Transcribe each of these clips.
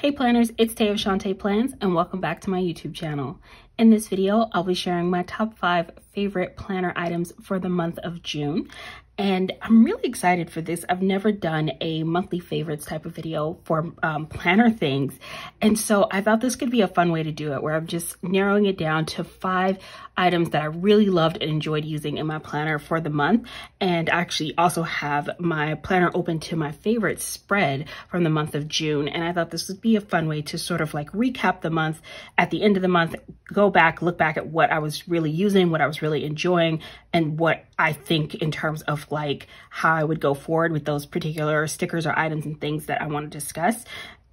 Hey planners, it's Tay of Shantae Plans and welcome back to my YouTube channel. In this video, I'll be sharing my top 5 favorite planner items for the month of June. And I'm really excited for this. I've never done a monthly favorites type of video for planner things. And so I thought this could be a fun way to do it, where I'm just narrowing it down to 5 items that I really loved and enjoyed using in my planner for the month. And I actually also have my planner open to my favorite spread from the month of June. And I thought this would be a fun way to sort of like recap the month at the end of the month, go back, look back at what I was really using, what I was really enjoying, and what I think in terms of like how I would go forward with those particular stickers or items and things that I want to discuss.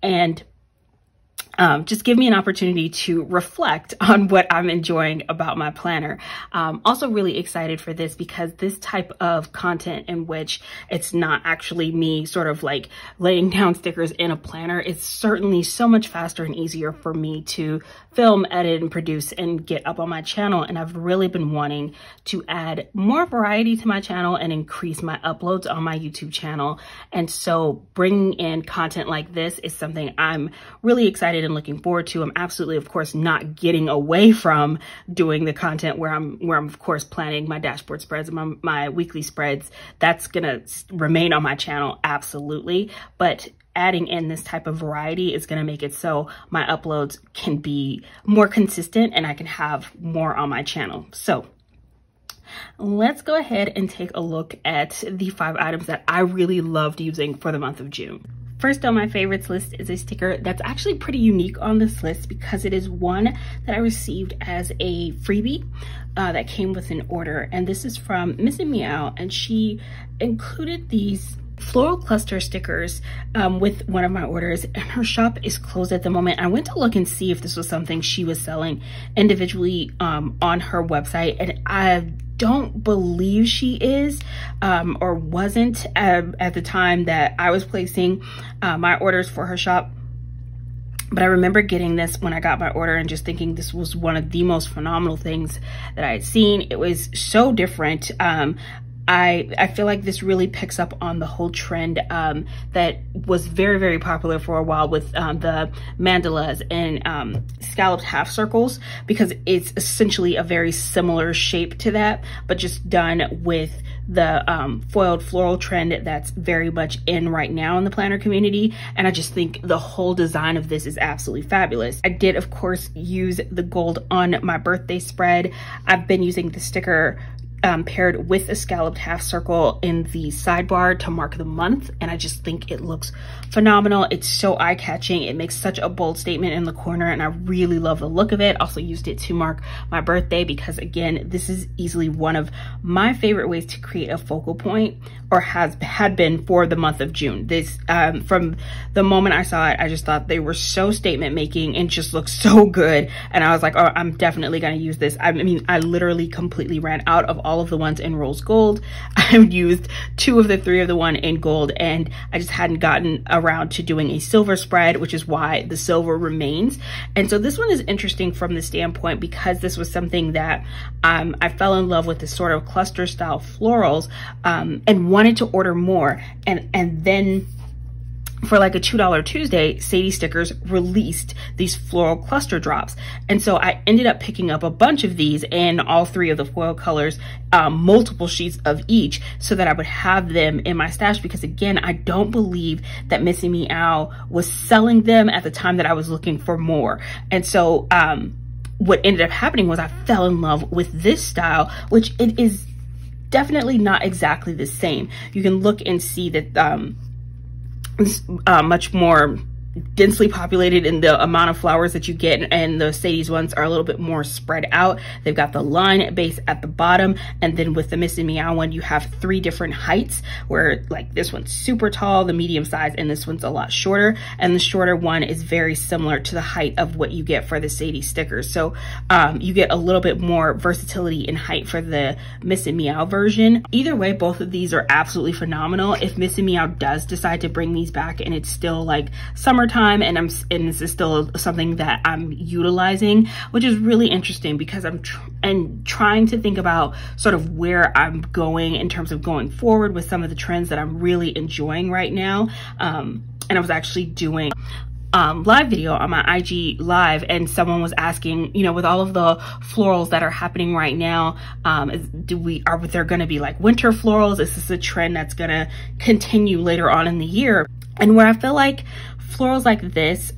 And just give me an opportunity to reflect on what I'm enjoying about my planner. Also really excited for this because this type of content in which it's not actually me sort of like laying down stickers in a planner, it's certainly so much faster and easier for me to film, edit, and produce and get up on my channel. And I've really been wanting to add more variety to my channel and increase my uploads on my YouTube channel. And so bringing in content like this is something I'm really excited and looking forward to. I'm absolutely, of course, not getting away from doing the content where I'm of course planning my dashboard spreads and my weekly spreads. That's gonna remain on my channel, absolutely. But adding in this type of variety is gonna make it so my uploads can be more consistent and I can have more on my channel. So let's go ahead and take a look at the 5 items that I really loved using for the month of June. First on my favorites list is a sticker that's actually pretty unique on this list because it is one that I received as a freebie that came with an order. And this is from Missy Meow, and she included these floral cluster stickers with one of my orders, and her shop is closed at the moment. I went to look and see if this was something she was selling individually on her website, and I don't believe she is or wasn't at the time that I was placing my orders for her shop. But I remember getting this when I got my order and just thinking this was one of the most phenomenal things that I had seen. It was so different. I feel like this really picks up on the whole trend that was very, very popular for a while with the mandalas and scalloped half circles, because it's essentially a very similar shape to that, but just done with the foiled floral trend that's very much in right now in the planner community. And I just think the whole design of this is absolutely fabulous. I did, of course, use the gold on my birthday spread. I've been using the sticker paired with a scalloped half circle in the sidebar to mark the month, and I just think it looks phenomenal. It's so eye-catching. It makes such a bold statement in the corner, and I really love the look of it. Also used it to mark my birthday because, again, this is easily one of my favorite ways to create a focal point, or had been for the month of June. This from the moment I saw it, I just thought they were so statement making and just looked so good, and I was like, oh, I'm definitely gonna use this. I mean, I literally completely ran out of all of the ones in rose gold. I've used 2 of the 3 of the one in gold, and I just hadn't gotten around to doing a silver spread, which is why the silver remains. And so this one is interesting from the standpoint because this was something that I fell in love with, this sort of cluster style florals, and wanted to order more. And then for like a $2 Tuesday, Sadie Stickers released these floral cluster drops. And so I ended up picking up a bunch of these in all 3 of the foil colors, multiple sheets of each, so that I would have them in my stash, because again, I don't believe that Missy Meow was selling them at the time that I was looking for more. And so what ended up happening was I fell in love with this style, which it is definitely not exactly the same. You can look and see that much more densely populated in the amount of flowers that you get, and the Sadie's ones are a little bit more spread out. They've got the line base at the bottom, and then with the Missy Meow one, you have 3 different heights, where like this one's super tall, the medium size, and this one's a lot shorter, and the shorter one is very similar to the height of what you get for the Sadie stickers. So you get a little bit more versatility in height for the Missy Meow version. Either way, both of these are absolutely phenomenal. If Missy Meow does decide to bring these back and it's still like summertime and this is still something that I'm utilizing, which is really interesting because I'm trying to think about sort of where I'm going in terms of going forward with some of the trends that I'm really enjoying right now. And I was actually doing live video on my IG live, and someone was asking, you know, with all of the florals that are happening right now, are there going to be like winter florals? Is this a trend that's going to continue later on in the year? And where I feel like florals like this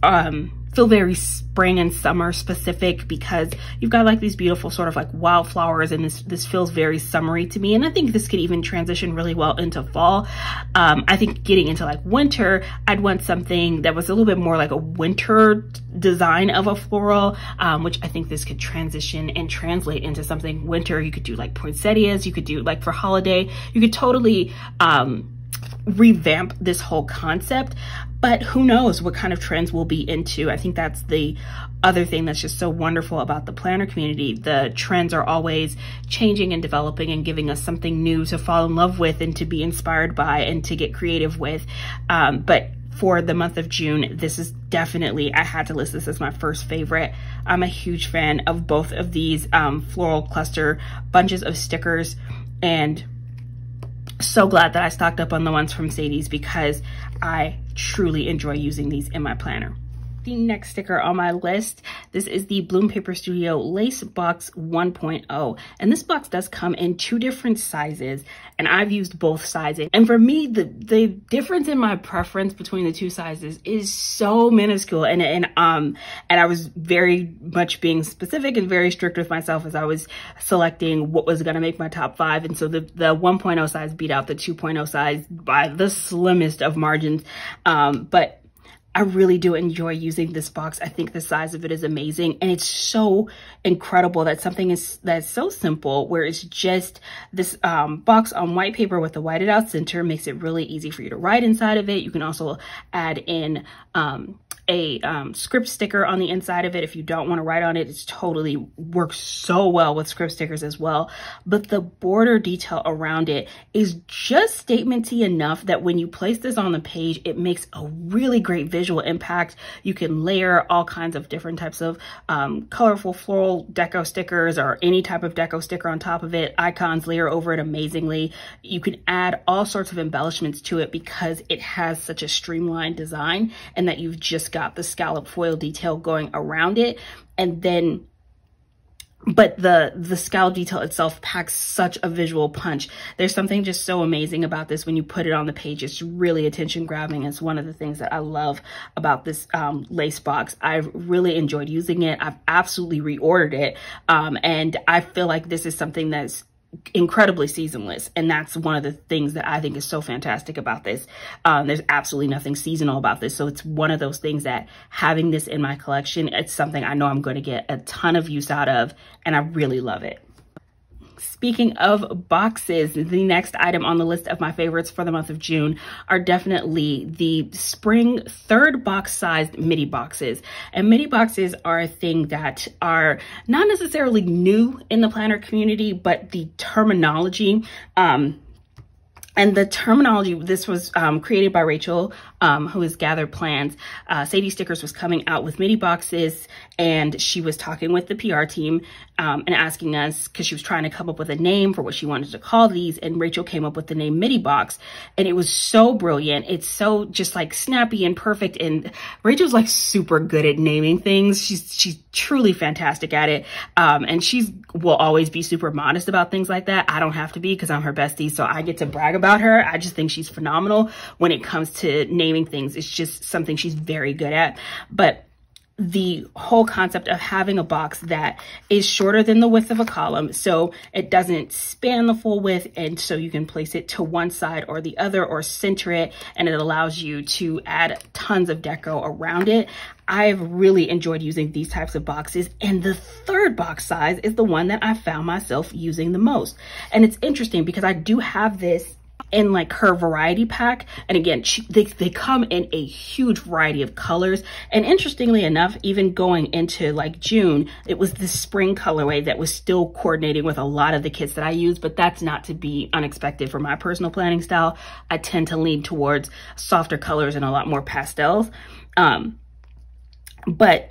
feel very spring and summer specific, because you've got like these beautiful sort of like wildflowers, and this feels very summery to me. And I think this could even transition really well into fall. I think getting into like winter, I'd want something that was a little bit more like a winter design of a floral, which I think this could transition and translate into something winter. You could do like poinsettias, you could do like for holiday, you could totally revamp this whole concept. But who knows what kind of trends we'll be into. I think that's the other thing that's just so wonderful about the planner community. The trends are always changing and developing and giving us something new to fall in love with and to be inspired by and to get creative with. But for the month of June, this is definitely, I had to list this as my first favorite. I'm a huge fan of both of these floral cluster bunches of stickers, and so glad that I stocked up on the ones from Sadie's, because I truly enjoy using these in my planner. The next sticker on my list, this is the Bloom Paper Studio Lace Box 1.0. And this box does come in 2 different sizes, and I've used both sizes. And for me, the difference in my preference between the 2 sizes is so minuscule. And I was very much being specific and very strict with myself as I was selecting what was gonna make my top 5. And so the 1.0 size beat out the 2.0 size by the slimmest of margins. But I really do enjoy using this box. I think the size of it is amazing, and it's so incredible that something that's so simple, where it's just this box on white paper with a whited out center, makes it really easy for you to write inside of it. You can also add in a script sticker on the inside of it if you don't want to write on it. It's totally works so well with script stickers as well. But the border detail around it is just statementy enough that when you place this on the page, it makes a really great visual impact. You can layer all kinds of different types of colorful floral deco stickers, or any type of deco sticker on top of it. Icons layer over it amazingly. You can add all sorts of embellishments to it because it has such a streamlined design, and that you've just got the scallop foil detail going around it. And then, but the scallop detail itself packs such a visual punch. There's something just so amazing about this when you put it on the page. It's really attention grabbing. It's one of the things that I love about this lace box. I've really enjoyed using it. I've absolutely reordered it. And I feel like this is something that's incredibly seasonless, and that's one of the things that I think is so fantastic about this. There's absolutely nothing seasonal about this, so it's one of those things that having this in my collection, it's something I know I'm going to get a ton of use out of, and I really love it. Speaking of boxes, the next item on the list of my favorites for the month of June are definitely the spring 3rd box sized midi boxes. And midi boxes are a thing that are not necessarily new in the planner community, but the terminology, this was created by Rachel, who has Gathered Plans. Sadie Stickers was coming out with midi boxes, and she was talking with the PR team and asking us, because she was trying to come up with a name for what she wanted to call these, and Rachel came up with the name Midi Box, and it was so brilliant. It's so just like snappy and perfect, and Rachel's like super good at naming things. She's truly fantastic at it, and will always be super modest about things like that. I don't have to be, because I'm her bestie, so I get to brag about her. I just think she's phenomenal when it comes to naming things. It's just something she's very good at. But the whole concept of having a box that is shorter than the width of a column, so it doesn't span the full width, and so you can place it to one side or the other, or center it, and it allows you to add tons of deco around it. I've really enjoyed using these types of boxes, and the 3rd box size is the one that I found myself using the most. And it's interesting because I do have this in like her variety pack, and again, they come in a huge variety of colors. And interestingly enough, even going into like June, it was the spring colorway that was still coordinating with a lot of the kits that I use, but that's not to be unexpected for my personal planning style. I tend to lean towards softer colors and a lot more pastels. But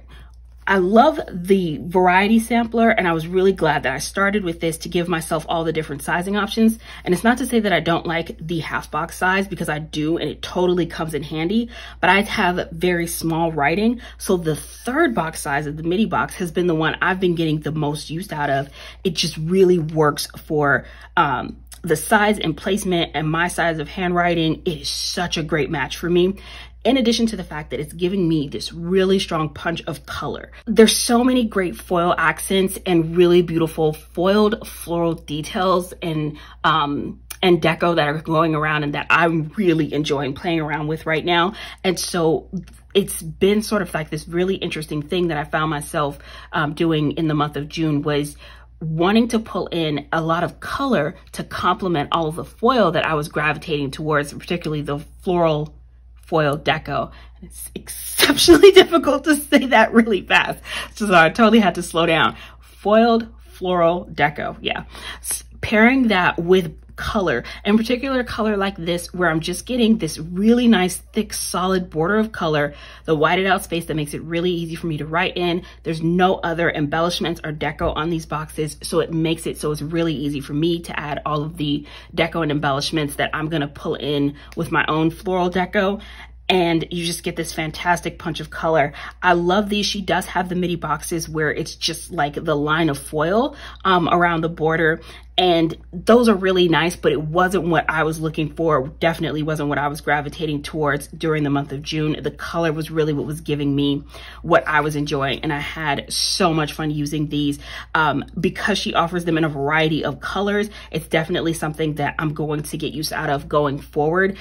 I love the variety sampler, and I was really glad that I started with this to give myself all the different sizing options. And it's not to say that I don't like the half box size, because I do, and it totally comes in handy, but I have very small writing. So the third box size of the Midi Box has been the one I've been getting the most use out of. It just really works for the size and placement and my size of handwriting. It is such a great match for me. In addition to the fact that it's giving me this really strong punch of color. There's so many great foil accents and really beautiful foiled floral details and deco that are going around and that I'm really enjoying playing around with right now. And so it's been sort of like this really interesting thing that I found myself doing in the month of June, was wanting to pull in a lot of color to complement all of the foil that I was gravitating towards, particularly the floral foil deco. It's exceptionally difficult to say that really fast, so I totally had to slow down. Foiled floral deco, yeah. Pairing that with color, in particular color like this, where I'm just getting this really nice thick solid border of color, the whited out space that makes it really easy for me to write in. There's no other embellishments or deco on these boxes, so it makes it so it's really easy for me to add all of the deco and embellishments that I'm gonna pull in with my own floral deco. And you just get this fantastic punch of color. I love these. She does have the Midi boxes where it's just like the line of foil around the border. And those are really nice, but it wasn't what I was looking for. Definitely wasn't what I was gravitating towards during the month of June. The color was really what was giving me what I was enjoying. And I had so much fun using these because she offers them in a variety of colors. It's definitely something that I'm going to get use out of going forward.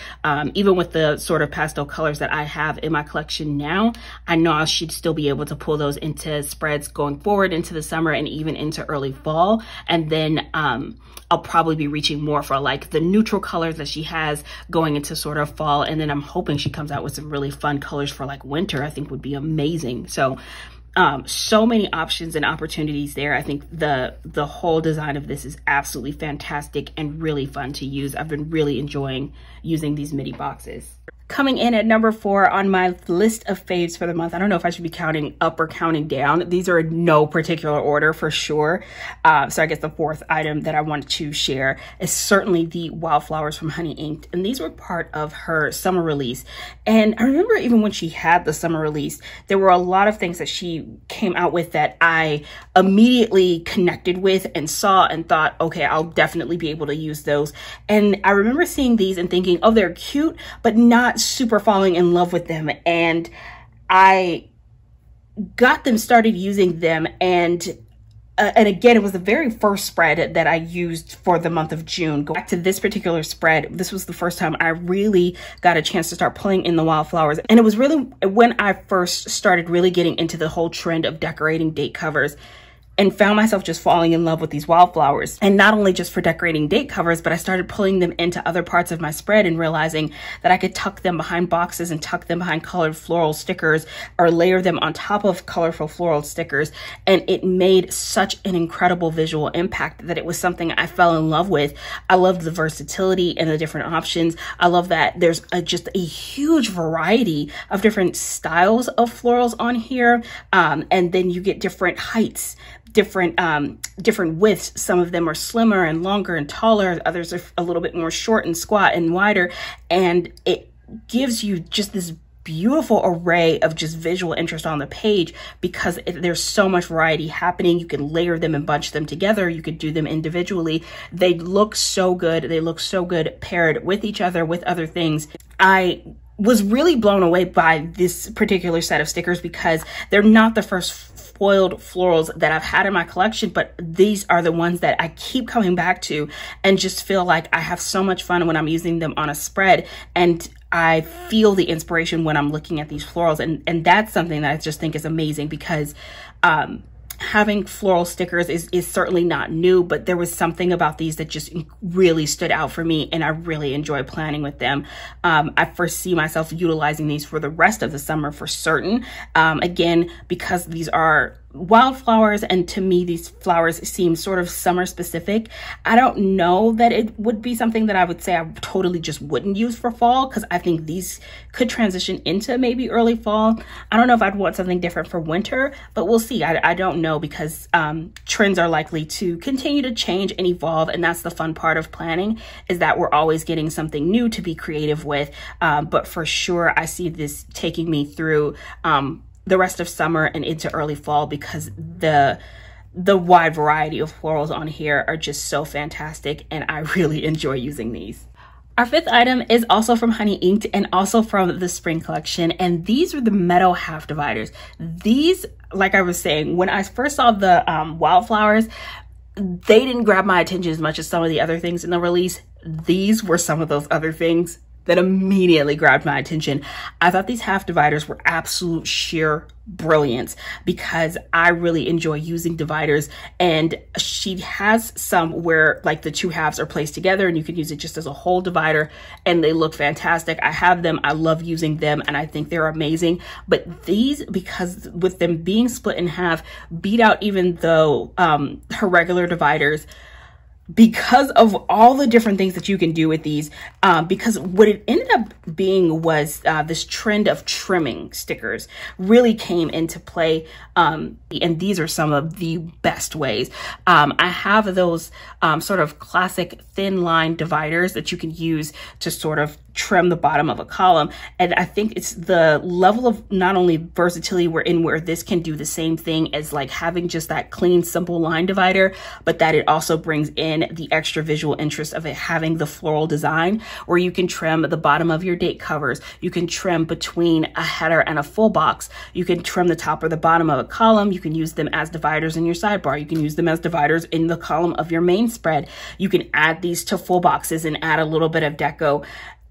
Even with the sort of pastel colors that I have in my collection now, I know I should still be able to pull those into spreads going forward into the summer and even into early fall. And then I'll probably be reaching more for like the neutral colors that she has going into sort of fall. And then I'm hoping she comes out with some really fun colors for like winter. I think would be amazing. So so many options and opportunities there. I think the whole design of this is absolutely fantastic and really fun to use. I've been really enjoying using these Midi boxes. Coming in at number 4 on my list of faves for the month. I don't know if I should be counting up or counting down. These are in no particular order for sure. So I guess the 4th item that I wanted to share is certainly the Wildflowers from Honey Inked. And these were part of her summer release. And I remember even when she had the summer release, there were a lot of things that she came out with that I immediately connected with and saw and thought, okay, I'll definitely be able to use those. And I remember seeing these and thinking, oh, they're cute, but not super falling in love with them. And I got them started using them, and again, it was the very first spread that I used for the month of June. Go back to this particular spread. This was the first time I really got a chance to start pulling in the Wildflowers. And it was really when I first started really getting into the whole trend of decorating date covers, and found myself just falling in love with these Wildflowers. And not only just for decorating date covers, but I started pulling them into other parts of my spread and realizing that I could tuck them behind boxes and tuck them behind colored floral stickers or layer them on top of colorful floral stickers. And it made such an incredible visual impact that it was something I fell in love with. I loved the versatility and the different options. I love that there's just a huge variety of different styles of florals on here. And then you get different heights, different widths. Some of them are slimmer and longer and taller. Others are a little bit more short and squat and wider. And it gives you just this beautiful array of just visual interest on the page because there's so much variety happening. You can layer them and bunch them together. You could do them individually. They look so good. They look so good paired with each other, with other things. I was really blown away by this particular set of stickers because they're not the first foiled florals that I've had in my collection, but these are the ones that I keep coming back to and just feel like I have so much fun when I'm using them on a spread. And I feel the inspiration when I'm looking at these florals. And that's something that I just think is amazing because having floral stickers is certainly not new, but there was something about these that just really stood out for me, and I really enjoy planning with them. I foresee myself utilizing these for the rest of the summer for certain. Again, because these are wildflowers, and to me these flowers seem sort of summer specific. I don't know that it would be something that I would say I totally just wouldn't use for fall, because I think these could transition into maybe early fall. I don't know if I'd want something different for winter, but we'll see. I don't know, because trends are likely to continue to change and evolve, and that's the fun part of planning, is that we're always getting something new to be creative with. But for sure, I see this taking me through the rest of summer and into early fall, because the wide variety of florals on here are just so fantastic, and I really enjoy using these. Our fifth item is also from Honey Inked and also from the spring collection, and these are the meadow half dividers. These, like I was saying, when I first saw the wildflowers, they didn't grab my attention as much as some of the other things in the release. These were some of those other things that immediately grabbed my attention. I thought these half dividers were absolute sheer brilliance, because I really enjoy using dividers, and she has some where like the two halves are placed together and you can use it just as a whole divider, and they look fantastic. I have them, I love using them, and I think they're amazing. But these, because with them being split in half, beat out even though her regular dividers, because of all the different things that you can do with these. Because what it ended up being was this trend of trimming stickers really came into play, and these are some of the best ways. I have those sort of classic thin line dividers that you can use to sort of trim the bottom of a column, and I think it's the level of not only versatility we're in, where this can do the same thing as like having just that clean simple line divider, but that it also brings in the extra visual interest of it having the floral design, where you can trim the bottom of your date covers, you can trim between a header and a full box, you can trim the top or the bottom of a column, you can use them as dividers in your sidebar, you can use them as dividers in the column of your main spread, you can add these to full boxes and add a little bit of deco.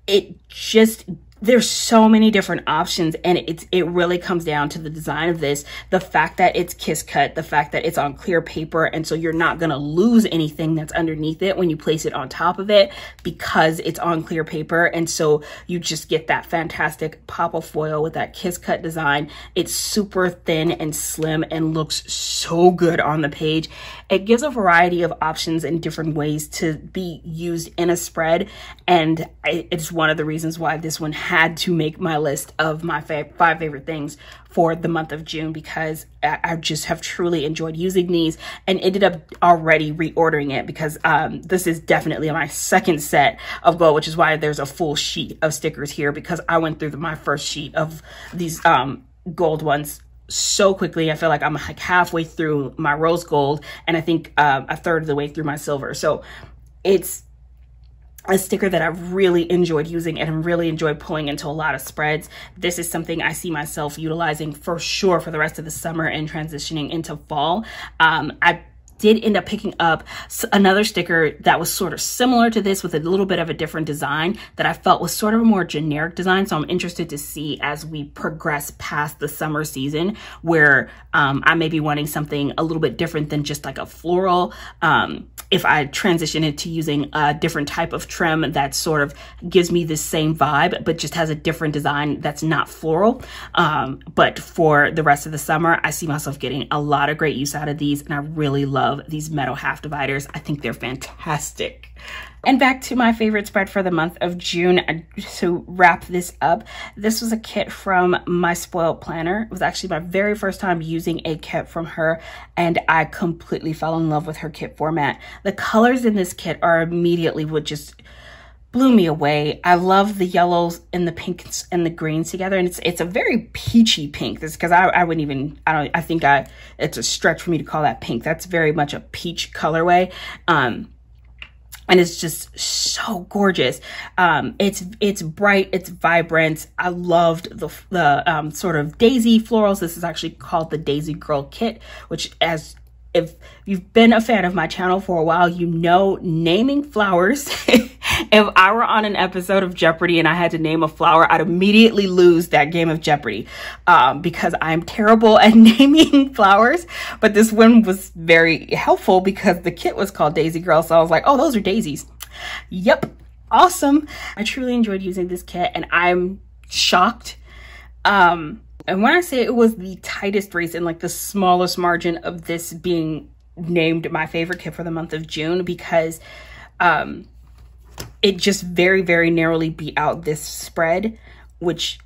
It just, there's so many different options, and it really comes down to the design of this, the fact that it's kiss cut, the fact that it's on clear paper, and so you're not gonna lose anything that's underneath it when you place it on top of it, because it's on clear paper, and so you just get that fantastic pop of foil with that kiss cut design. It's super thin and slim and looks so good on the page. It gives a variety of options and different ways to be used in a spread, and it's one of the reasons why this one had to make my list of my 5 favorite things for the month of June, because I just have truly enjoyed using these, and ended up already reordering it, because this is definitely my second set of gold, which is why there's a full sheet of stickers here, because I went through my first sheet of these gold ones so quickly. I feel like I'm like halfway through my rose gold, and I think a third of the way through my silver. So it's a sticker that I've really enjoyed using and really enjoyed pulling into a lot of spreads. This is something I see myself utilizing for sure for the rest of the summer and transitioning into fall. I did end up picking up another sticker that was sort of similar to this with a little bit of a different design that I felt was sort of a more generic design. So I'm interested to see as we progress past the summer season, where I may be wanting something a little bit different than just like a floral. If I transition into using a different type of trim that sort of gives me the same vibe, but just has a different design that's not floral. But for the rest of the summer, I see myself getting a lot of great use out of these, and I really love these metal half dividers. I think they're fantastic. And back to my favorite spread for the month of June. To wrap this up, this was a kit from My Spoiled Planner. It was actually my very first time using a kit from her, and I completely fell in love with her kit format. The colors in this kit are immediately what just blew me away. I love the yellows and the pinks and the greens together, and it's a very peachy pink. This, because I wouldn't even, I think it's a stretch for me to call that pink. That's very much a peach colorway. And it's just so gorgeous. It's bright, it's vibrant. I loved the sort of daisy florals. This is actually called the Daisy Girl Kit, which, as if you've been a fan of my channel for a while, you know naming flowers. If I were on an episode of Jeopardy and I had to name a flower, I'd immediately lose that game of Jeopardy, because I'm terrible at naming flowers. But this one was very helpful because the kit was called Daisy Girl. So I was like, oh, those are daisies. Yep. Awesome. I truly enjoyed using this kit, and I'm shocked And when I say it was the tightest race and like the smallest margin of this being named my favorite kit for the month of June, because it just very, very narrowly beat out this spread, which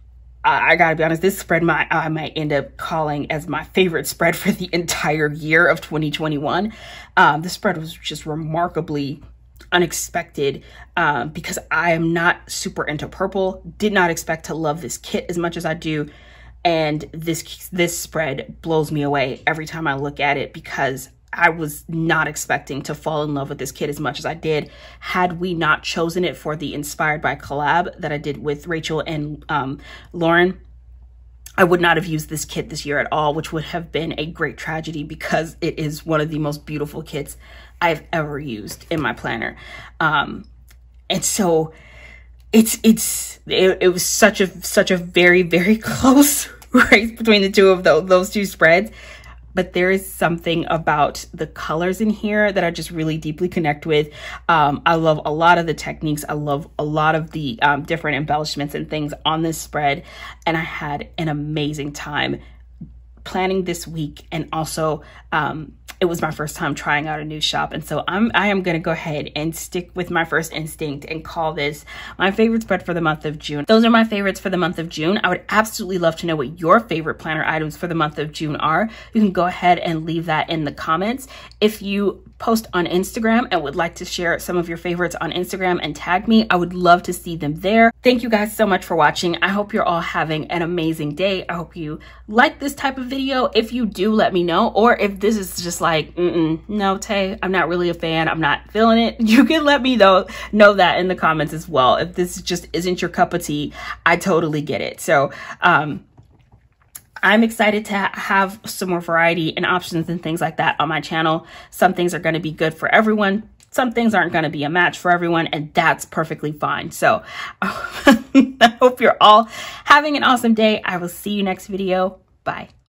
I gotta be honest, this spread I might end up calling as my favorite spread for the entire year of 2021. The spread was just remarkably unexpected because I am not super into purple, did not expect to love this kit as much as I do. And this spread blows me away every time I look at it, because I was not expecting to fall in love with this kit as much as I did. Had we not chosen it for the Inspired by collab that I did with Rachel and Lauren, I would not have used this kit this year at all, which would have been a great tragedy, because it is one of the most beautiful kits I've ever used in my planner. And so it was such a very, very close race between the two of those two spreads. But there is something about the colors in here that I just really deeply connect with. I love a lot of the techniques. I love a lot of the different embellishments and things on this spread. And I had an amazing time planning this week. And also, it was my first time trying out a new shop. And so I am going to go ahead and stick with my first instinct and call this my favorite spread for the month of June. Those are my favorites for the month of June. I would absolutely love to know what your favorite planner items for the month of June are. You can go ahead and leave that in the comments. If you post on Instagram and would like to share some of your favorites on Instagram and tag me, I would love to see them there. Thank you guys so much for watching. I hope you're all having an amazing day. I hope you like this type of video. If you do, let me know. Or if this is just like, no, Tay, I'm not really a fan, I'm not feeling it, you can let me know that in the comments as well. If this just isn't your cup of tea, I totally get it. So I'm excited to have some more variety and options and things like that on my channel. Some things are going to be good for everyone. Some things aren't going to be a match for everyone, and that's perfectly fine. So I hope you're all having an awesome day. I will see you next video. Bye.